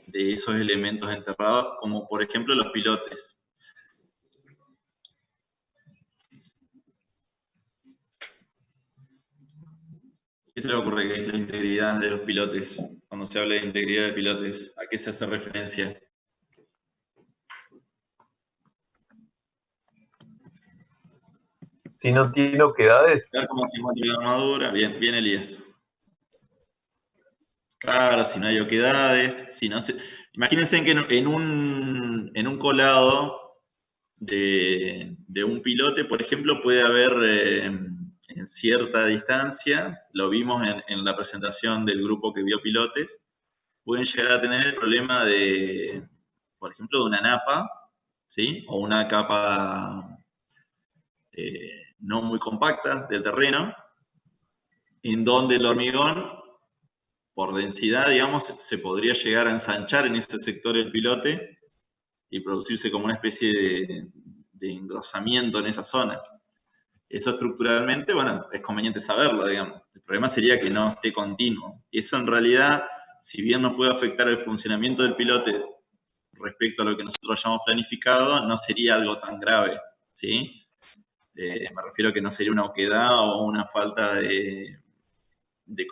de esos elementos enterrados, como por ejemplo los pilotes. ¿Qué se le ocurre que es la integridad de los pilotes? Cuando se habla de integridad de pilotes, ¿a qué se hace referencia? Si no tiene oquedades. Ver cómo se encuentra la armadura. Bien, bien, Elías. Claro, si no hay oquedades, si no se... Imagínense que en un colado de un pilote, por ejemplo, puede haber en cierta distancia, lo vimos en la presentación del grupo que vio pilotes, pueden llegar a tener el problema de, por ejemplo, de una napa, ¿sí? O una capa no muy compacta del terreno, en donde el hormigón, por densidad, digamos, se podría llegar a ensanchar en ese sector el pilote y producirse como una especie de engrosamiento en esa zona. Eso estructuralmente, bueno, es conveniente saberlo, digamos. El problema sería que no esté continuo. Eso en realidad, si bien no puede afectar el funcionamiento del pilote respecto a lo que nosotros hayamos planificado, no sería algo tan grave, ¿sí? Me refiero a que no sería una oquedad o una falta de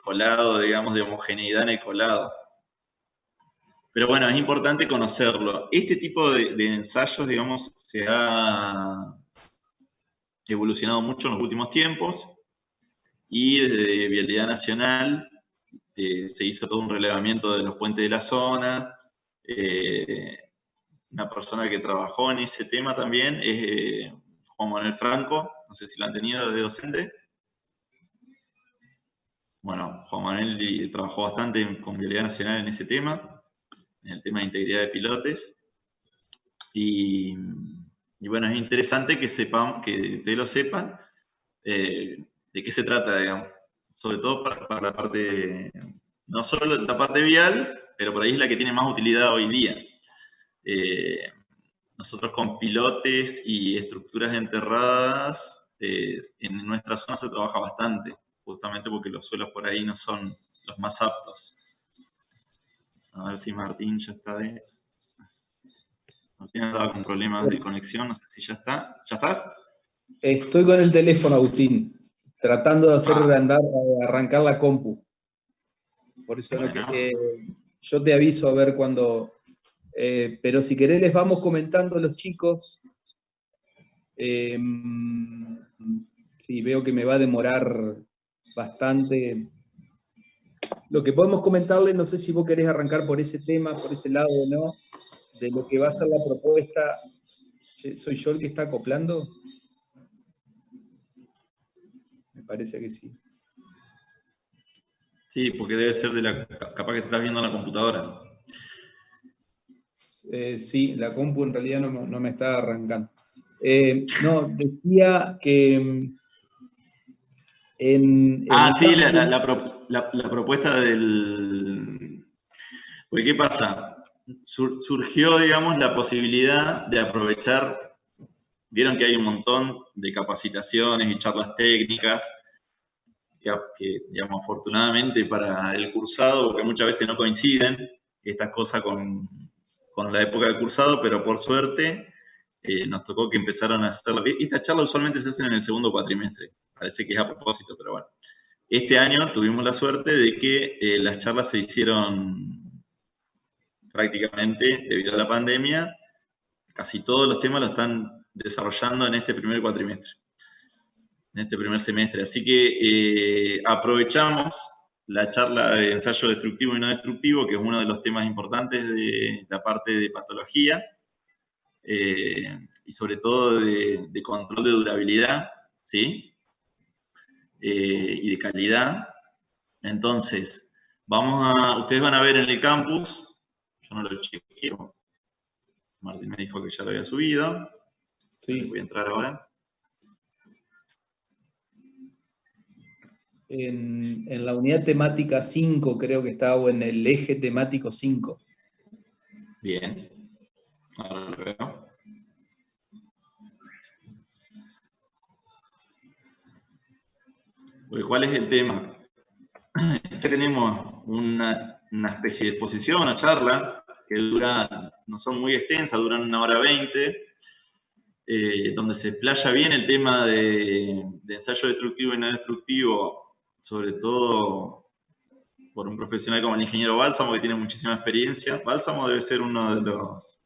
colado, digamos, de homogeneidad en el colado. Pero bueno, es importante conocerlo. Este tipo de ensayos, digamos, se ha evolucionado mucho en los últimos tiempos y desde Vialidad Nacional se hizo todo un relevamiento de los puentes de la zona. Una persona que trabajó en ese tema también es Juan Manuel Franco, no sé si lo han tenido de docente. Bueno, Juan Manuel trabajó bastante con Vialidad Nacional en ese tema, en el tema de integridad de pilotes. Y bueno, es interesante que sepan, que ustedes lo sepan, de qué se trata, digamos. Sobre todo para la parte, no solo la parte vial, pero por ahí es la que tiene más utilidad hoy día. Nosotros con pilotes y estructuras enterradas, en nuestra zona se trabaja bastante, justamente porque los suelos por ahí no son los más aptos. A ver si Martín ya está de... Martín estaba con problemas de conexión, no sé si ya está. ¿Ya estás? Estoy con el teléfono, Agustín, tratando de hacer arrancar la compu. Por eso bueno. Yo te aviso a ver cuando... pero si querés les vamos comentando a los chicos. Sí, veo que me va a demorar bastante. Lo que podemos comentarles, no sé si vos querés arrancar por ese tema, por ese lado o no, de lo que va a ser la propuesta. ¿Soy yo el que está acoplando? Me parece que sí. Sí, porque debe ser de la... Capaz que te estás viendo en la computadora. Sí, la compu en realidad no me está arrancando. No, decía que sí, la propuesta del... Porque, ¿qué pasa? Surgió, digamos, la posibilidad de aprovechar... Vieron que hay un montón de capacitaciones y charlas técnicas que digamos, afortunadamente para el cursado, porque muchas veces no coinciden estas cosas con la época de cursado, pero por suerte nos tocó que empezaron a hacer... Estas charlas usualmente se hacen en el segundo cuatrimestre, parece que es a propósito, pero bueno. Este año tuvimos la suerte de que las charlas se hicieron prácticamente debido a la pandemia. Casi todos los temas los están desarrollando en este primer cuatrimestre, en este primer semestre. Así que aprovechamos la charla de ensayo destructivo y no destructivo, que es uno de los temas importantes de la parte de patología, y sobre todo de control de durabilidad, ¿sí? Y de calidad. Entonces, ustedes van a ver en el campus, yo no lo chequeo, Martín me dijo que ya lo había subido, sí. Voy a entrar ahora. En la unidad temática 5 creo que está, o en el eje temático 5. Bien, ahora lo veo. Porque, ¿cuál es el tema? Ya tenemos una una especie de exposición, una charla, que no son muy extensas, duran 1 hora 20, donde se explaya bien el tema de ensayo destructivo y no destructivo, sobre todo por un profesional como el ingeniero Bálsamo, que tiene muchísima experiencia. Bálsamo debe ser uno de los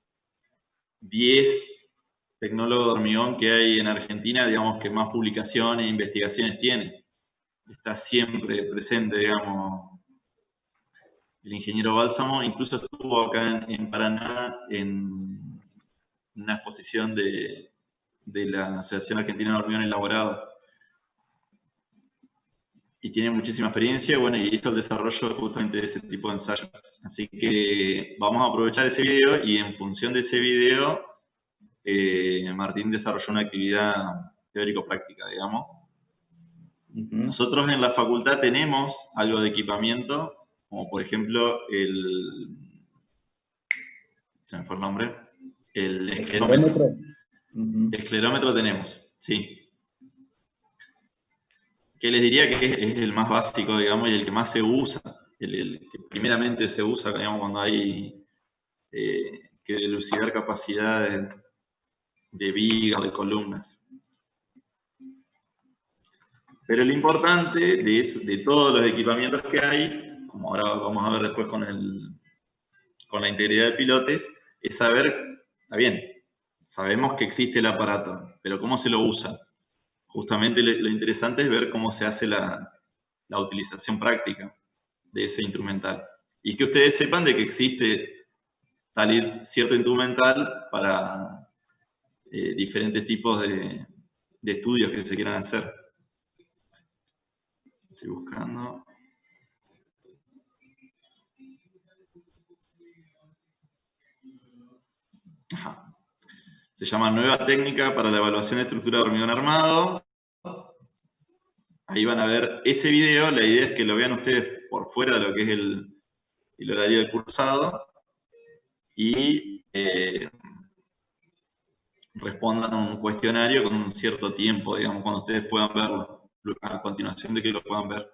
10 tecnólogos de hormigón que hay en Argentina, digamos, que más publicaciones e investigaciones tiene. Está siempre presente, digamos, el ingeniero Bálsamo. Incluso estuvo acá en Paraná en una exposición de la Asociación Argentina de Hormigón Elaborado. Y tiene muchísima experiencia, bueno, y hizo el desarrollo justamente de ese tipo de ensayo. Así que vamos a aprovechar ese video, y en función de ese video, Martín desarrolló una actividad teórico-práctica, digamos. Nosotros en la facultad tenemos algo de equipamiento, como por ejemplo se me fue el nombre, el esclerómetro. El esclerómetro tenemos, sí. Que les diría que es el más básico, digamos, y el que más se usa, el que primeramente se usa, digamos, cuando hay que dilucidar capacidades de vigas, de columnas. Pero lo importante de todos los equipamientos que hay, como ahora vamos a ver después con la integridad de pilotes, es saber, está bien, sabemos que existe el aparato, pero cómo se lo usa. Justamente lo interesante es ver cómo se hace la utilización práctica de ese instrumental. Y que ustedes sepan de que existe cierto instrumental para diferentes tipos de estudios que se quieran hacer. Estoy buscando. Ajá. Se llama Nueva Técnica para la Evaluación de Estructura de Hormigón Armado. Ahí van a ver ese video. La idea es que lo vean ustedes por fuera de lo que es el horario de cursado, y respondan a un cuestionario con un cierto tiempo, digamos, cuando ustedes puedan verlo, a continuación de que lo puedan ver.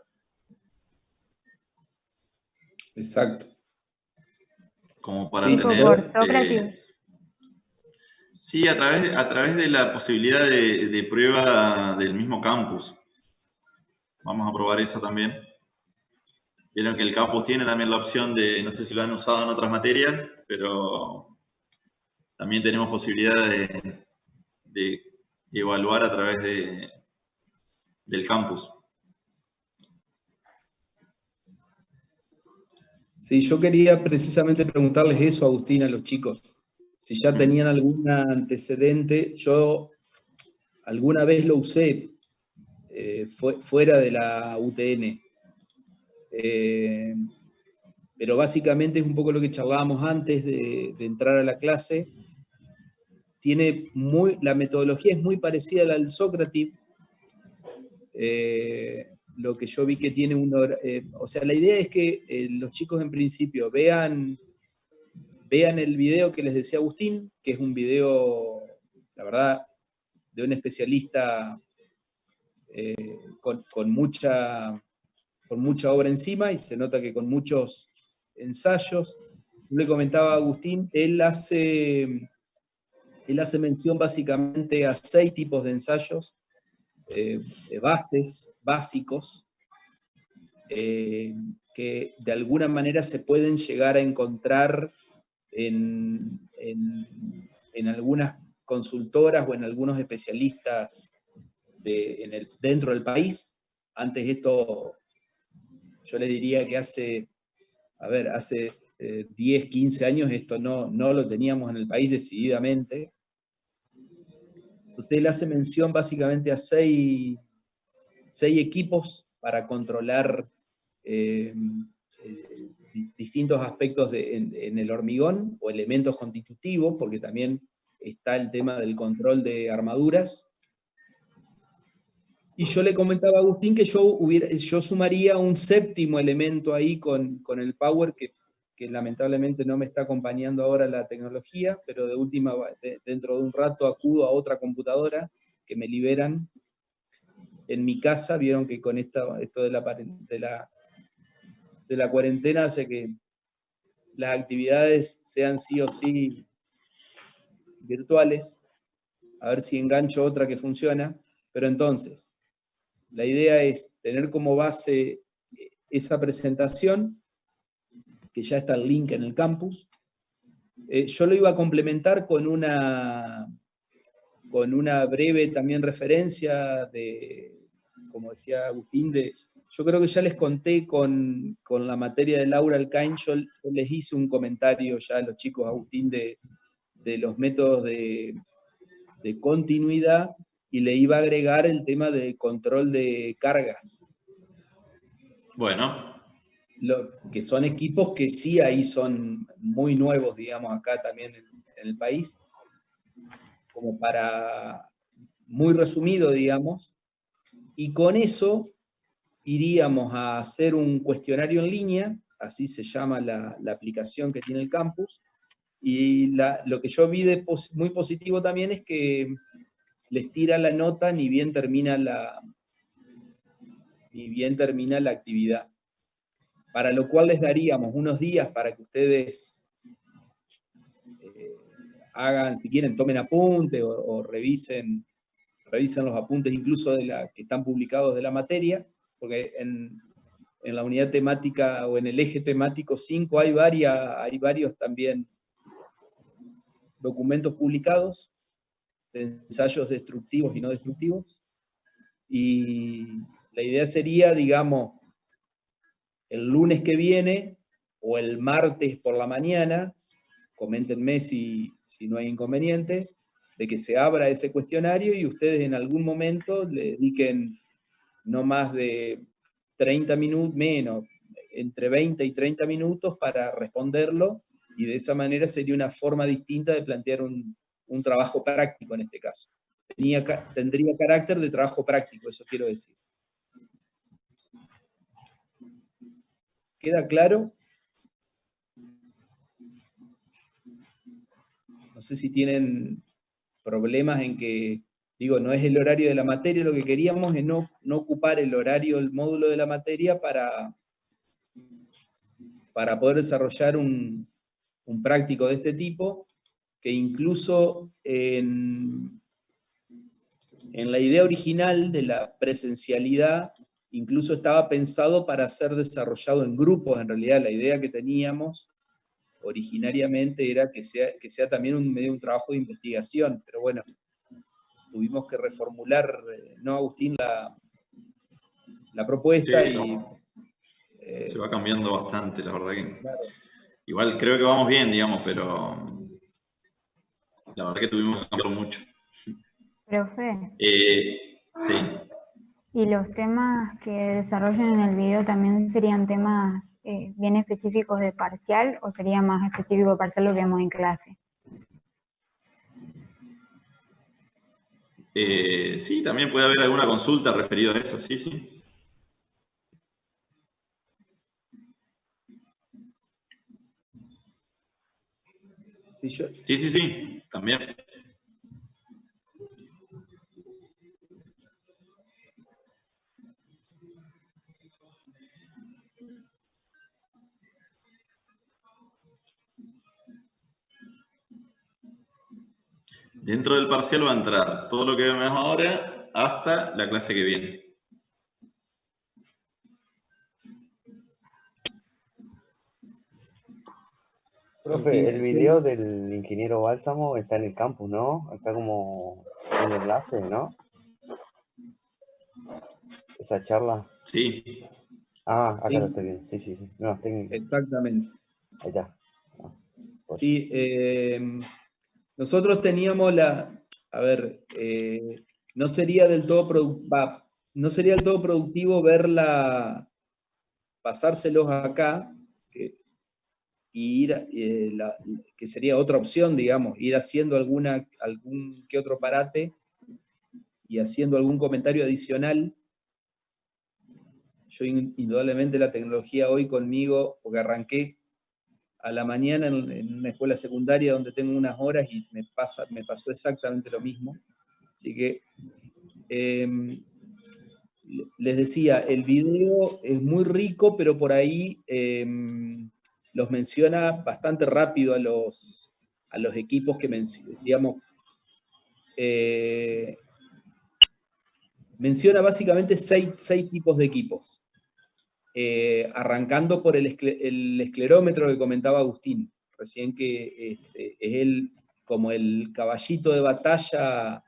Exacto. Como para Sí, tener... por Sócrates. Sí, a través de la posibilidad de prueba del mismo campus. Vamos a probar eso también. Vieron que el campus tiene también la opción de, no sé si lo han usado en otras materias, pero también tenemos posibilidad de evaluar a través del campus. Sí, yo quería precisamente preguntarles eso, Agustín, a los chicos. Si ya tenían algún antecedente. Yo alguna vez lo usé fuera de la UTN. Pero básicamente es un poco lo que charlábamos antes de entrar a la clase. La metodología es muy parecida a la del Sócrates. Lo que yo vi que tiene o sea, la idea es que los chicos en principio vean el video que les decía Agustín, que es un video, la verdad, de un especialista con mucha obra encima, y se nota que con muchos ensayos. Yo le comentaba a Agustín, él hace mención básicamente a 6 tipos de ensayos, básicos, que de alguna manera se pueden llegar a encontrar en algunas consultoras o en algunos especialistas dentro del país. Antes esto, yo les diría que hace 10, 15 años esto no lo teníamos en el país decididamente. Entonces él hace mención básicamente a 6 equipos para controlar distintos aspectos en el hormigón, o elementos constitutivos, porque también está el tema del control de armaduras. Y yo le comentaba a Agustín que yo sumaría un 7º elemento ahí con el power, que lamentablemente no me está acompañando ahora la tecnología, pero de última, dentro de un rato acudo a otra computadora que me liberan en mi casa. Vieron que con esto de de la cuarentena hace que las actividades sean sí o sí virtuales, a ver si engancho otra que funciona, pero entonces, la idea es tener como base esa presentación, que ya está el link en el campus. Yo lo iba a complementar con una breve también referencia de, como decía Agustín, yo creo que ya les conté con la materia de Laura Alcain, yo les hice un comentario ya a los chicos, Agustín, de los métodos de continuidad, y le iba a agregar el tema de control de cargas. Bueno. Que son equipos que sí ahí son muy nuevos, digamos, acá también en el país, como para, muy resumido, digamos, y con eso iríamos a hacer un cuestionario en línea, así se llama la aplicación que tiene el campus, y lo que yo vi de muy positivo también es que les tira la nota ni bien termina la actividad. Para lo cual les daríamos unos días para que ustedes hagan, si quieren, tomen apunte o revisen los apuntes incluso que están publicados de la materia, porque en la unidad temática o en el eje temático 5 hay varios también documentos publicados, de ensayos destructivos y no destructivos, y la idea sería, digamos, el lunes que viene o el martes por la mañana, coméntenme si no hay inconveniente, de que se abra ese cuestionario y ustedes en algún momento le dediquen no más de 30 minutos, menos, entre 20 y 30 minutos para responderlo, y de esa manera sería una forma distinta de plantear un trabajo práctico en este caso. Tendría carácter de trabajo práctico, eso quiero decir. ¿Queda claro? No sé si tienen problemas en que, digo, no es el horario de la materia, lo que queríamos es no ocupar el horario, el módulo de la materia para poder desarrollar un práctico de este tipo, que incluso en la idea original de la presencialidad, incluso estaba pensado para ser desarrollado en grupos. En realidad la idea que teníamos originariamente era que sea también un trabajo de investigación, pero bueno, tuvimos que reformular, ¿no, Agustín? La propuesta, Sí, y... se va cambiando bastante, la verdad que... Claro. Igual creo que vamos bien, digamos, pero la verdad que tuvimos que cambiar mucho. Profe, Sí. ¿y los temas que desarrollan en el video también serían temas bien específicos de parcial o sería más específico de parcial lo que vemos en clase? Sí, también puede haber alguna consulta referida a eso, sí, sí. Sí, también. Dentro del parcial va a entrar todo lo que vemos ahora hasta la clase que viene. Profe, el video del ingeniero Bálsamo está en el campus, ¿no? Está como un enlace, ¿no? Esa charla. Sí. Ah, acá Sí. lo estoy viendo. Sí. No, Exactamente. Ahí está. Sí, nosotros teníamos a ver, no sería del todo productivo pasárselos acá, que sería otra opción, digamos, ir haciendo algún que otro parate y haciendo algún comentario adicional. Yo indudablemente la tecnología hoy conmigo, porque arranqué a la mañana en una escuela secundaria donde tengo unas horas y me pasó exactamente lo mismo. Así que les decía, el video es muy rico, pero por ahí los menciona bastante rápido a los equipos que digamos, menciona básicamente seis tipos de equipos, arrancando por el esclerómetro que comentaba Agustín, recién, que es como el caballito de batalla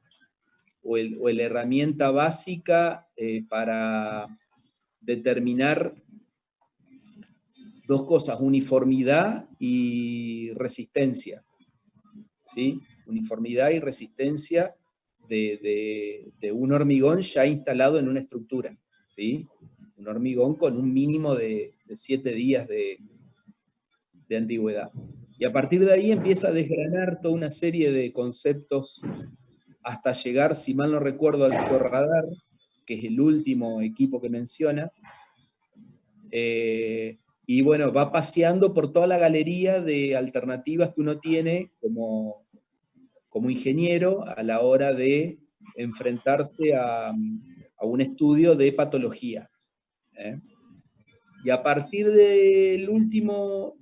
o la herramienta básica para determinar dos cosas: uniformidad y resistencia, ¿sí? Uniformidad y resistencia de un hormigón ya instalado en una estructura, ¿sí? Un hormigón con un mínimo de 7 días de antigüedad. Y a partir de ahí empieza a desgranar toda una serie de conceptos hasta llegar, si mal no recuerdo, al georradar, que es el último equipo que menciona. Y bueno, va paseando por toda la galería de alternativas que uno tiene como ingeniero a la hora de enfrentarse a un estudio de patologías. Y a partir del último,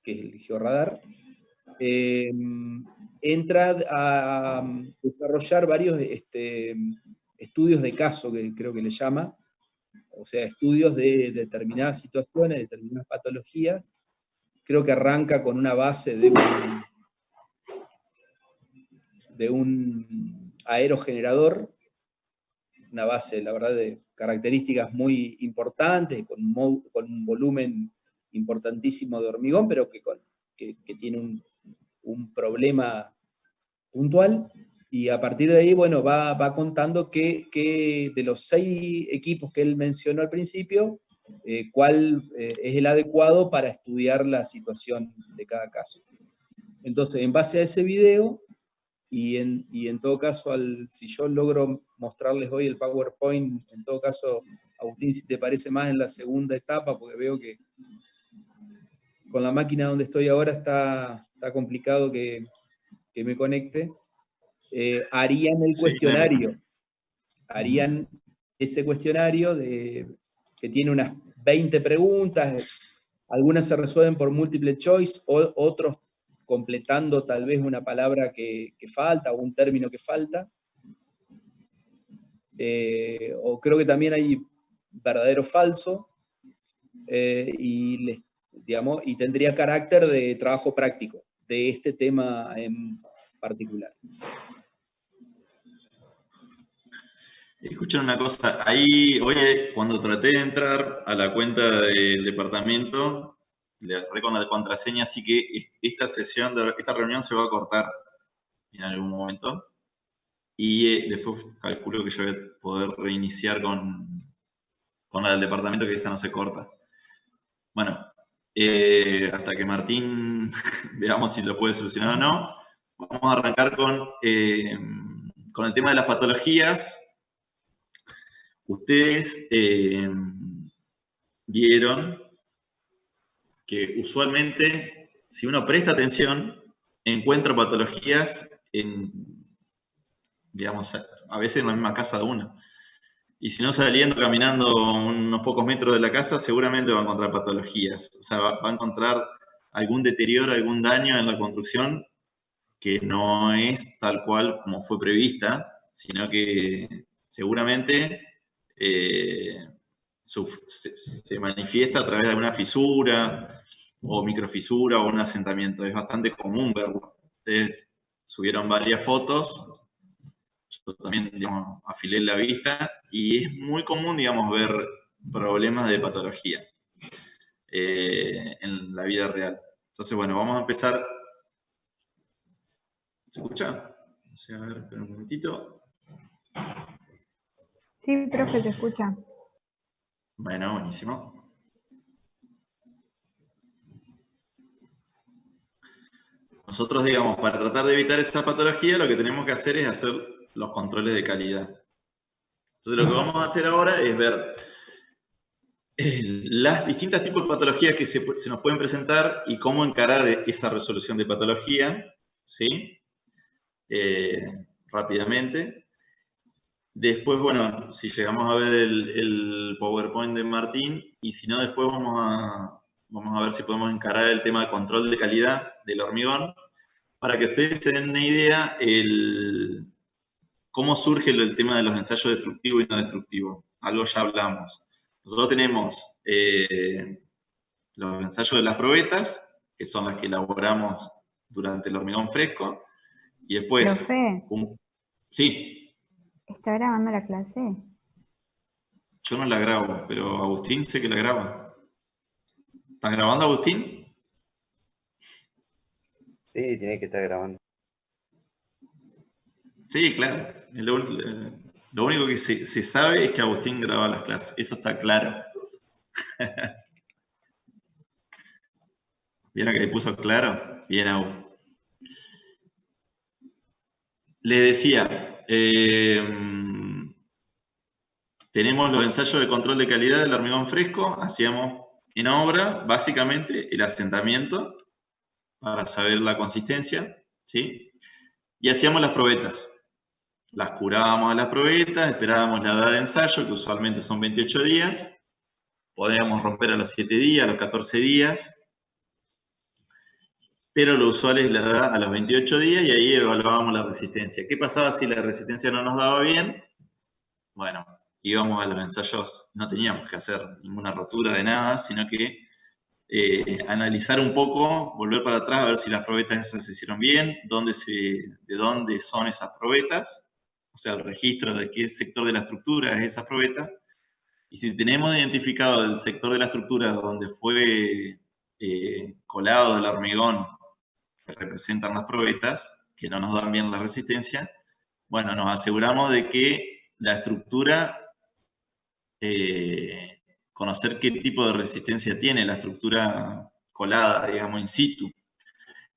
que es el georradar, entra a desarrollar varios estudios de caso, que creo que le llama, o sea, estudios de determinadas situaciones, determinadas patologías. Creo que arranca con una base de un aerogenerador, una base, la verdad, de características muy importantes, con un volumen importantísimo de hormigón, pero que tiene un problema puntual. Y a partir de ahí, bueno, va contando que de los 6 equipos que él mencionó al principio, cuál es el adecuado para estudiar la situación de cada caso. Entonces, en base a ese video, y en todo caso, si yo logro mostrarles hoy el PowerPoint, en todo caso, Agustín, si te parece más en la segunda etapa, porque veo que con la máquina donde estoy ahora está complicado que me conecte. Harían el cuestionario, Sí, harían ese cuestionario que tiene unas 20 preguntas, algunas se resuelven por multiple choice, otros completando tal vez una palabra que falta, o un término que falta, o creo que también hay verdadero o falso, y tendría carácter de trabajo práctico de este tema en particular. Escuchen una cosa, ahí, oye, cuando traté de entrar a la cuenta del departamento, le agarré con la contraseña, así que esta reunión se va a cortar en algún momento. Y después calculo que yo voy a poder reiniciar con la del departamento, que esa no se corta. Bueno, hasta que Martín veamos si lo puede solucionar o no, vamos a arrancar con el tema de las patologías. Ustedes vieron que usualmente, si uno presta atención, encuentra patologías digamos, a veces en la misma casa de uno. Y si no, saliendo, caminando unos pocos metros de la casa, seguramente va a encontrar patologías. O sea, va a encontrar algún deterioro, algún daño en la construcción que no es tal cual como fue prevista, sino que seguramente se manifiesta a través de alguna fisura o microfisura o un asentamiento. Es bastante común verlo. Ustedes subieron varias fotos, yo también, digamos, afilé la vista, y es muy común, digamos, ver problemas de patología en la vida real. Entonces, bueno, vamos a empezar. ¿Se escucha? A ver, espera un momentito. Sí, profe, te escucha. Bueno, buenísimo. Nosotros, digamos, para tratar de evitar esa patología, lo que tenemos que hacer es hacer los controles de calidad. Entonces, lo que vamos a hacer ahora es ver las distintas tipos de patologías que se nos pueden presentar y cómo encarar esa resolución de patología, ¿sí? Rápidamente. Después, bueno, si llegamos a ver el PowerPoint de Martín, y si no, después vamos a ver si podemos encarar el tema de control de calidad del hormigón, para que ustedes se den una idea cómo surge el tema de los ensayos destructivos y no destructivos. Algo ya hablamos. Nosotros tenemos los ensayos de las probetas, que son las que elaboramos durante el hormigón fresco, y después... Profe, Sí. ¿está grabando la clase? Yo no la grabo, pero Agustín sé que la graba. ¿Estás grabando, Agustín? Sí, tiene que estar grabando. Sí, claro. Lo único que se sabe es que Agustín graba las clases. Eso está claro. ¿Vieron que ahí puso claro? Bien, Agus. Le decía, tenemos los ensayos de control de calidad del hormigón fresco. Hacíamos en obra, básicamente, el asentamiento para saber la consistencia, ¿sí? Y hacíamos las probetas. Las curábamos a las probetas, esperábamos la edad de ensayo, que usualmente son 28 días. Podíamos romper a los 7 días, a los 14 días. Pero lo usual es la edad a los 28 días y ahí evaluábamos la resistencia. ¿Qué pasaba si la resistencia no nos daba bien? Bueno, íbamos a los ensayos, no teníamos que hacer ninguna rotura de nada, sino que analizar un poco, volver para atrás a ver si las probetas esas se hicieron bien, de dónde son esas probetas, o sea, el registro de qué sector de la estructura es esa probeta, y si tenemos identificado el sector de la estructura donde fue colado el hormigón que representan las probetas, que no nos dan bien la resistencia, bueno, nos aseguramos de que la estructura, conocer qué tipo de resistencia tiene la estructura colada, digamos, in situ.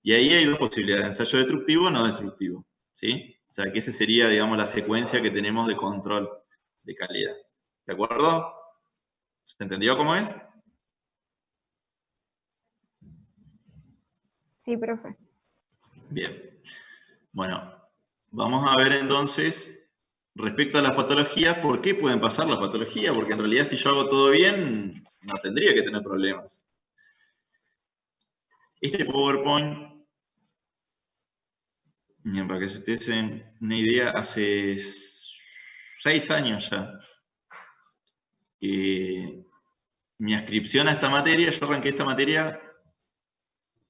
Y ahí hay dos posibilidades, ensayo destructivo o no destructivo, ¿sí? O sea, que esa sería, digamos, la secuencia que tenemos de control de calidad. ¿De acuerdo? ¿Se entendió cómo es? Sí, profe. Bien. Bueno, vamos a ver entonces, respecto a las patologías, ¿por qué pueden pasar las patologías? Porque en realidad si yo hago todo bien, no tendría que tener problemas. Este PowerPoint, para que ustedes se den una idea, hace 6 años ya. Mi adscripción a esta materia, yo arranqué esta materia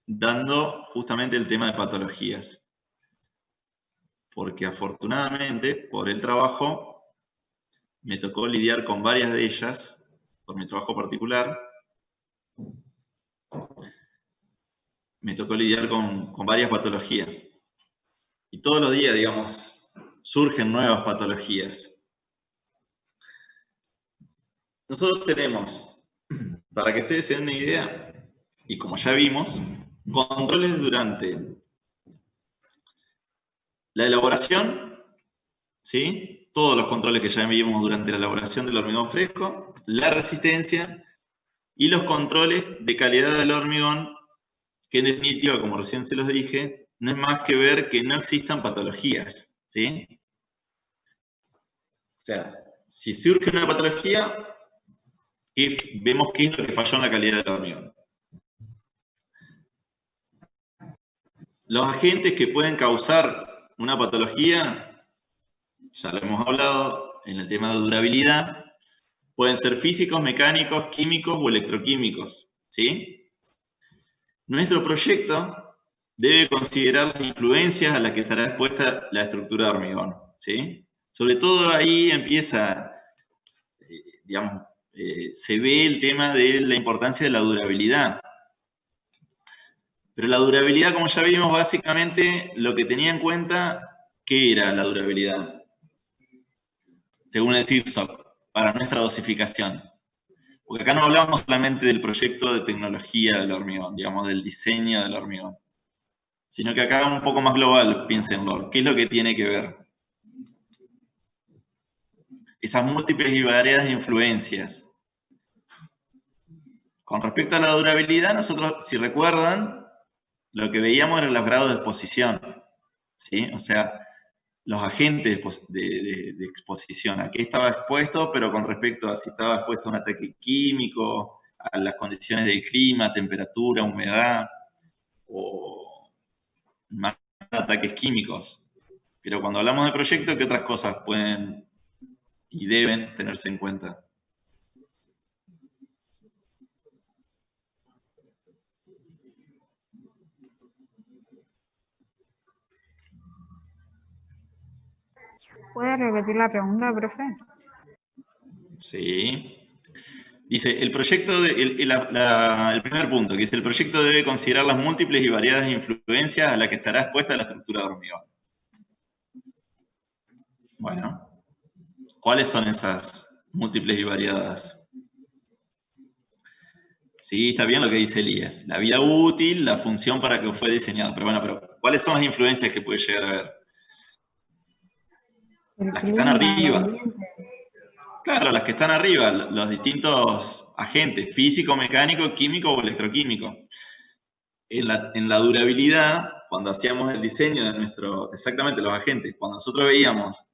dando justamente el tema de patologías. Porque afortunadamente, por el trabajo, me tocó lidiar con varias de ellas, por mi trabajo particular. Me tocó lidiar con varias patologías. Y todos los días, digamos, surgen nuevas patologías. Nosotros tenemos, para que ustedes se den una idea, y como ya vimos, controles durante la elaboración, ¿sí? Todos los controles que ya vimos durante la elaboración del hormigón fresco, la resistencia y los controles de calidad del hormigón, que en definitiva, como recién se los dije, no es más que ver que no existan patologías, ¿sí? O sea, si surge una patología, vemos qué es lo que falló en la calidad del hormigón. Los agentes que pueden causar una patología, ya lo hemos hablado en el tema de durabilidad, pueden ser físicos, mecánicos, químicos o electroquímicos, ¿sí? Nuestro proyecto debe considerar las influencias a las que estará expuesta la estructura de hormigón, ¿sí? Sobre todo ahí empieza, digamos, se ve el tema de la importancia de la durabilidad. Pero la durabilidad, como ya vimos, básicamente lo que tenía en cuenta, ¿qué era la durabilidad? Según el CIRSOC, para nuestra dosificación. Porque acá no hablamos solamente del proyecto de tecnología del hormigón, digamos, del diseño del hormigón. Sino que acá un poco más global, piénsenlo. ¿Qué es lo que tiene que ver? Esas múltiples y variadas influencias. Con respecto a la durabilidad, nosotros, si recuerdan, lo que veíamos eran los grados de exposición, ¿sí? O sea, los agentes de exposición, a qué estaba expuesto, pero con respecto a si estaba expuesto a un ataque químico, a las condiciones del clima, temperatura, humedad, o más ataques químicos. Pero cuando hablamos de proyecto, ¿qué otras cosas pueden y deben tenerse en cuenta? ¿Puede repetir la pregunta, profe? Sí. Dice, el proyecto, el primer punto, que dice, el proyecto debe considerar las múltiples y variadas influencias a las que estará expuesta la estructura de hormigón. Bueno, ¿cuáles son esas múltiples y variadas? Sí, está bien lo que dice Elías. La vida útil, la función para que fue diseñado. Pero bueno, ¿cuáles son las influencias que puede llegar a haber? Las que están arriba. Claro, las que están arriba, los distintos agentes, físico, mecánico, químico o electroquímico. En la durabilidad, cuando hacíamos el diseño de exactamente los agentes, cuando nosotros veíamos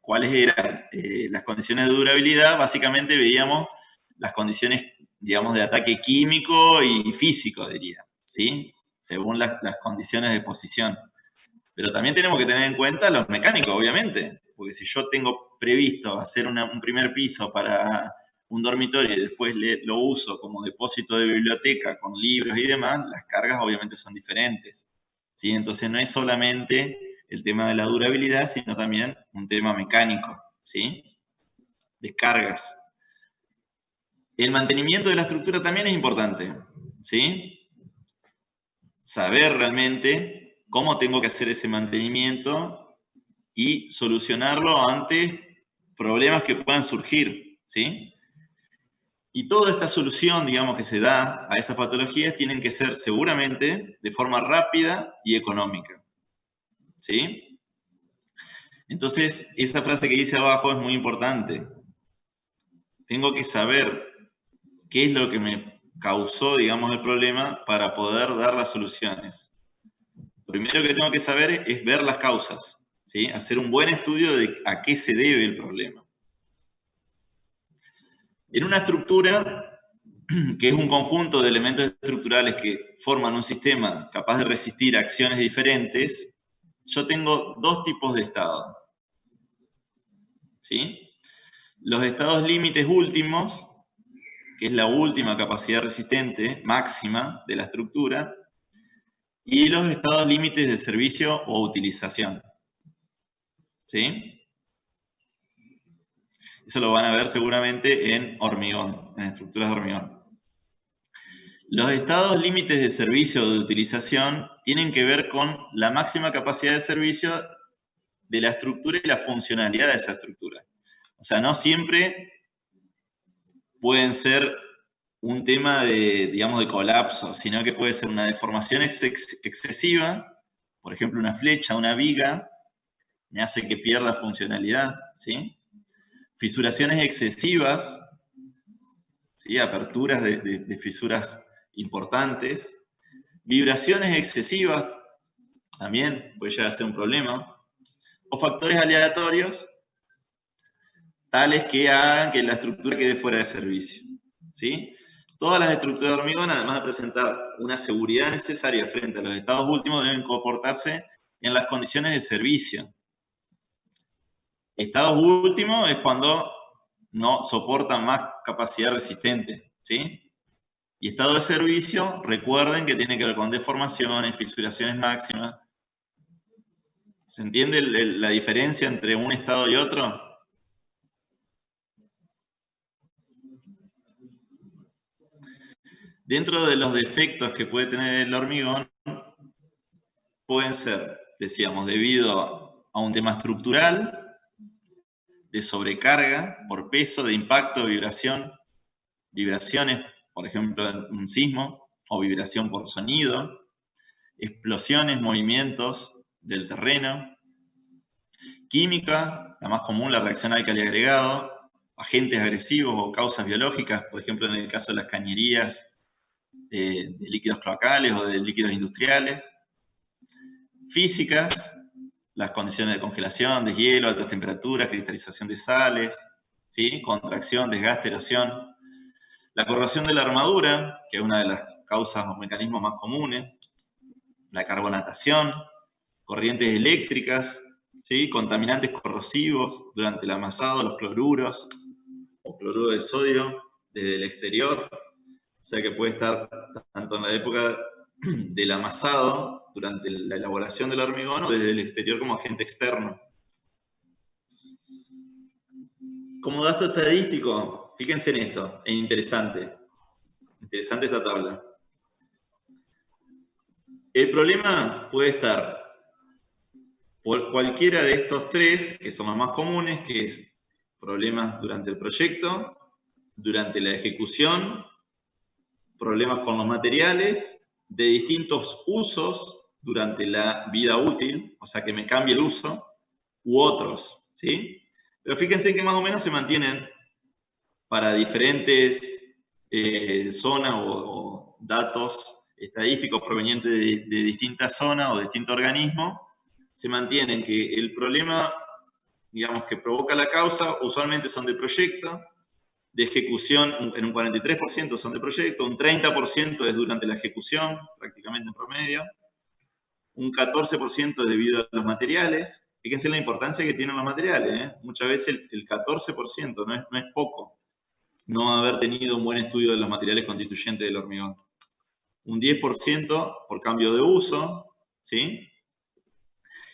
cuáles eran las condiciones de durabilidad, básicamente veíamos las condiciones, digamos, de ataque químico y físico, diría, ¿sí? Según las condiciones de posición. Pero también tenemos que tener en cuenta los mecánicos, obviamente, porque si yo tengo previsto hacer un primer piso para un dormitorio y después lo uso como depósito de biblioteca con libros y demás, las cargas obviamente son diferentes, ¿sí? Entonces no es solamente el tema de la durabilidad, sino también un tema mecánico, ¿sí? De cargas. El mantenimiento de la estructura también es importante, ¿sí? Saber realmente cómo tengo que hacer ese mantenimiento y solucionarlo ante problemas que puedan surgir, ¿sí? Y toda esta solución, digamos, que se da a esas patologías tienen que ser seguramente de forma rápida y económica, ¿sí? Entonces, esa frase que dice abajo es muy importante. Tengo que saber qué es lo que me causó, digamos, el problema para poder dar las soluciones. Lo primero que tengo que saber es ver las causas, ¿sí? Hacer un buen estudio de a qué se debe el problema. En una estructura, que es un conjunto de elementos estructurales que forman un sistema capaz de resistir acciones diferentes, yo tengo dos tipos de estado, ¿sí? Los estados límites últimos, que es la última capacidad resistente máxima de la estructura, y los estados límites de servicio o utilización, ¿sí? Eso lo van a ver seguramente en hormigón, en estructuras de hormigón. Los estados límites de servicio o de utilización tienen que ver con la máxima capacidad de servicio de la estructura y la funcionalidad de esa estructura. O sea, no siempre pueden ser un tema de, digamos, de colapso, sino que puede ser una deformación excesiva, por ejemplo, una flecha, una viga, me hace que pierda funcionalidad, ¿sí? Fisuraciones excesivas, ¿sí? Aperturas de fisuras importantes, vibraciones excesivas, también puede llegar a ser un problema, o factores aleatorios, tales que hagan que la estructura quede fuera de servicio, ¿sí? Todas las estructuras de hormigón, además de presentar una seguridad necesaria frente a los estados últimos, deben comportarse en las condiciones de servicio. Estados últimos es cuando no soportan más capacidad resistente, ¿sí? Y estado de servicio, recuerden que tiene que ver con deformaciones, fisuraciones máximas. ¿Se entiende la diferencia entre un estado y otro? Dentro de los defectos que puede tener el hormigón, pueden ser, decíamos, debido a un tema estructural, de sobrecarga por peso, de impacto, vibración, vibraciones, por ejemplo, en un sismo, o vibración por sonido, explosiones, movimientos del terreno, química, la más común, la reacción álcali agregado, agentes agresivos o causas biológicas, por ejemplo, en el caso de las cañerías de líquidos cloacales o de líquidos industriales, físicas, las condiciones de congelación, deshielo, altas temperaturas, cristalización de sales, ¿sí? Contracción, desgaste, erosión. La corrosión de la armadura, que es una de las causas o mecanismos más comunes. La carbonatación, corrientes eléctricas, ¿sí? Contaminantes corrosivos durante el amasado, los cloruros o cloruro de sodio desde el exterior. O sea que puede estar tanto en la época del amasado, durante la elaboración del hormigón, o desde el exterior como agente externo. Como dato estadístico, fíjense en esto, es interesante esta tabla. El problema puede estar por cualquiera de estos tres, que son los más comunes, que es problemas durante el proyecto, durante la ejecución, problemas con los materiales, de distintos usos durante la vida útil, o sea que me cambie el uso, u otros, ¿sí? Pero fíjense que más o menos se mantienen para diferentes zonas o datos estadísticos provenientes de distintas zonas o distintos organismos, se mantienen que el problema, digamos, que provoca la causa, usualmente son de proyecto, de ejecución, en un 43% son de proyecto, un 30% es durante la ejecución, prácticamente en promedio, un 14% debido a los materiales. Fíjense la importancia que tienen los materiales, ¿eh? Muchas veces el 14% no es poco, no haber tenido un buen estudio de los materiales constituyentes del hormigón. Un 10% por cambio de uso, ¿sí?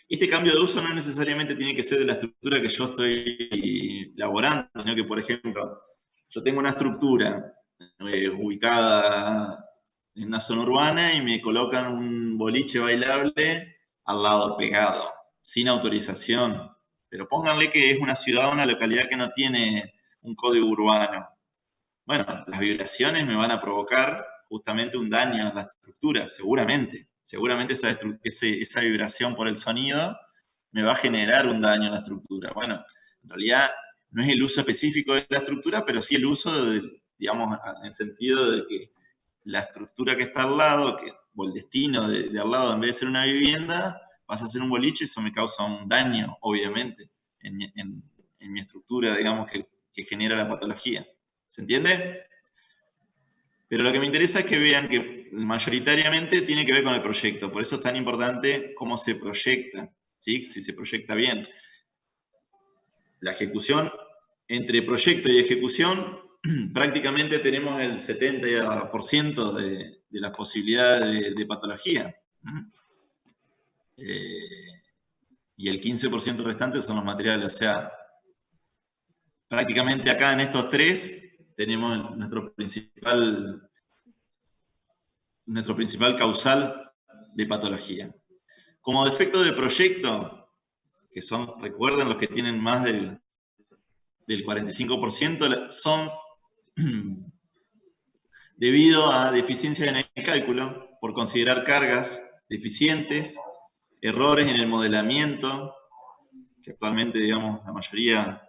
Este cambio de uso no necesariamente tiene que ser de la estructura que yo estoy elaborando, sino que, por ejemplo, yo tengo una estructura ubicada en una zona urbana y me colocan un boliche bailable al lado, pegado, sin autorización. Pero pónganle que es una ciudad, una localidad que no tiene un código urbano. Bueno, las vibraciones me van a provocar justamente un daño a la estructura, seguramente. Seguramente esa vibración por el sonido me va a generar un daño a la estructura. Bueno, en realidad no es el uso específico de la estructura, pero sí el uso, digamos, en el sentido de que la estructura que está al lado, o el destino de al lado, en vez de ser una vivienda, pasa a ser un boliche, eso me causa un daño, obviamente, en mi estructura, digamos, que genera la patología. ¿Se entiende? Pero lo que me interesa es que vean que mayoritariamente tiene que ver con el proyecto. Por eso es tan importante cómo se proyecta, ¿sí? Si se proyecta bien. La ejecución, entre proyecto y ejecución, prácticamente tenemos el 70% de las posibilidades de patología. Y el 15% restante son los materiales. O sea, prácticamente acá en estos tres tenemos nuestro principal causal de patología. Como defecto de proyecto, que son, recuerden, los que tienen más del 45%, son debido a deficiencias en el cálculo, por considerar cargas deficientes, errores en el modelamiento, que actualmente, digamos, la mayoría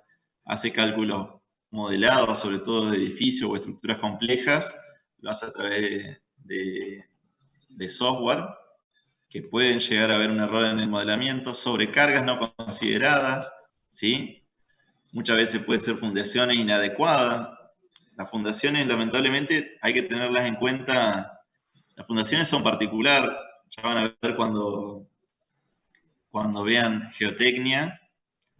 hace cálculos modelados, sobre todo de edificios o estructuras complejas, lo hace a través de software, que pueden llegar a haber un error en el modelamiento, sobrecargas no consideradas, ¿sí? Muchas veces puede ser fundaciones inadecuadas. Las fundaciones, lamentablemente, hay que tenerlas en cuenta. Las fundaciones son particular, ya van a ver cuando vean geotecnia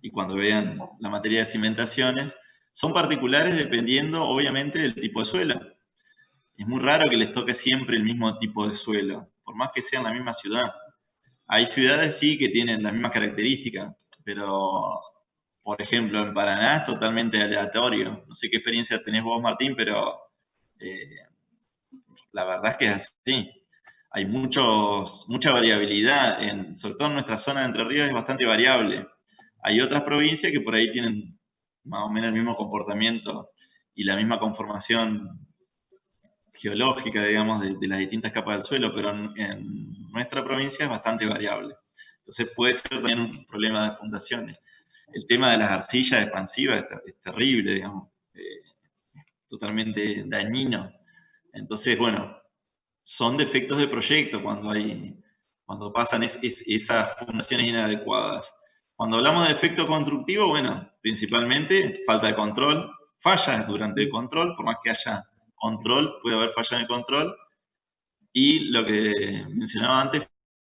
y cuando vean la materia de cimentaciones, son particulares dependiendo, obviamente, del tipo de suelo. Es muy raro que les toque siempre el mismo tipo de suelo, por más que sea en la misma ciudad. Hay ciudades, sí, que tienen las mismas características, pero, por ejemplo, en Paraná es totalmente aleatorio. No sé qué experiencia tenés vos, Martín, pero la verdad es que es así. Hay mucha variabilidad, sobre todo en nuestra zona de Entre Ríos es bastante variable. Hay otras provincias que por ahí tienen más o menos el mismo comportamiento y la misma conformación geológica, digamos, de las distintas capas del suelo, pero en nuestra provincia es bastante variable. Entonces puede ser también un problema de fundaciones. El tema de las arcillas expansivas es terrible, digamos, totalmente dañino. Entonces, bueno, son defectos de proyecto cuando hay cuando pasan esas fundaciones inadecuadas. Cuando hablamos de efecto constructivo, bueno, principalmente falta de control, fallas durante el control, por más que haya control, puede haber falla en el control, y lo que mencionaba antes,